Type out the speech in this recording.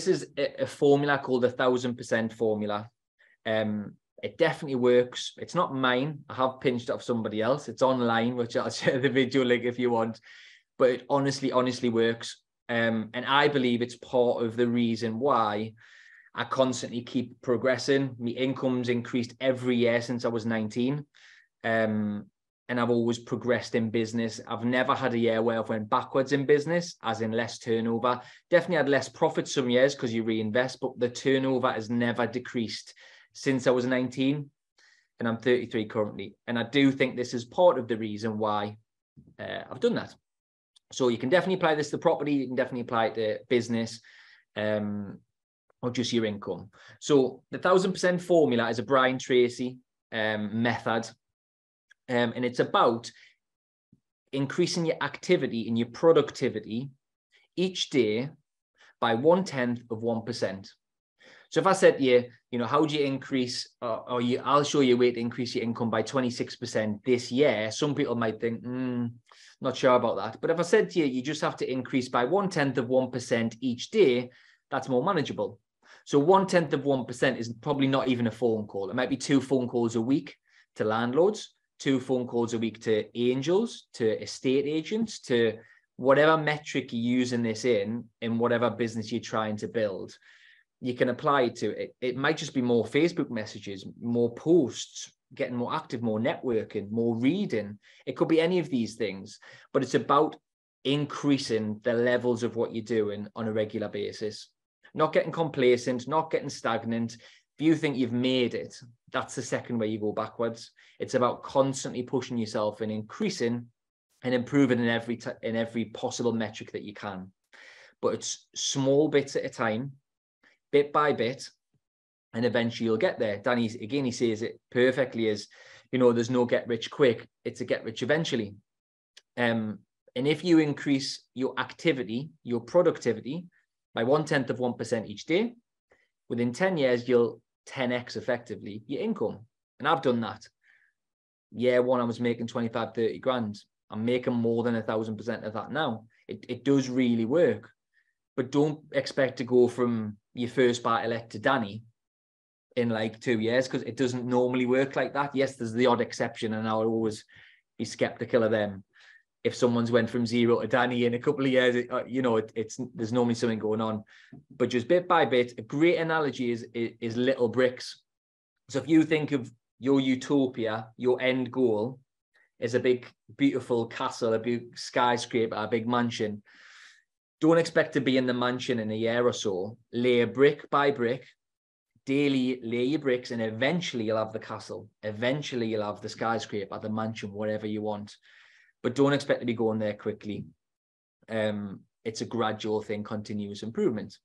this is a formula called the 1000% formula. It definitely works. It's not mine. I have pinched it off somebody else. It's online, which I'll share the video link if you want. But it honestly works. And I believe it's part of the reason why I constantly keep progressing. My income's increased every year since I was 19. And I've always progressed in business. I've never had a year where I've went backwards in business, as in less turnover. Definitely had less profit some years because you reinvest, but the turnover has never decreased since I was 19, and I'm 33 currently. And I do think this is part of the reason why I've done that. So you can definitely apply this to property. You can definitely apply it to business, or just your income. So the 1000% formula is a Brian Tracy method. And it's about increasing your activity and your productivity each day by 1/10%. So if I said to you, you know, how do you increase, I'll show you a way to increase your income by 26% this year. Some people might think, not sure about that. But if I said to you, you just have to increase by 1/10% each day, that's more manageable. So 1/10% is probably not even a phone call. It might be 2 phone calls a week to landlords, 2 phone calls a week to angels, to estate agents, to whatever metric you're using this in whatever business you're trying to build. You can apply it to it. It might just be more Facebook messages, more posts, getting more active, more networking, more reading. It could be any of these things, but it's about increasing the levels of what you're doing on a regular basis, not getting complacent, not getting stagnant. If you think you've made it, that's the second way you go backwards. It's about constantly pushing yourself and increasing and improving in every possible metric that you can. But it's small bits at a time, bit by bit, and eventually you'll get there. Danny, again, he says it perfectly as, you know, there's no get rich quick. It's a get rich eventually. And if you increase your activity, your productivity by 1/10% each day, within 10 years, you'll 10x effectively your income. And I've done that. Year 1, I was making 25, 30 grand. I'm making more than 1000% of that now. It does really work. But don't expect to go from your first buy-to-let to Danny in like 2 years, because it doesn't normally work like that. Yes, there's the odd exception, and I'll always be skeptical of them. If someone's went from 0 to Danny in a couple of years, you know, there's normally something going on. But just bit by bit, a great analogy is little bricks. So if you think of your utopia, your end goal is a big, beautiful castle, a big skyscraper, a big mansion. Don't expect to be in the mansion in a year or so. Lay brick by brick, daily lay your bricks, and eventually you'll have the castle. Eventually you'll have the skyscraper, the mansion, whatever you want. But don't expect to be going there quickly. It's a gradual thing, continuous improvement.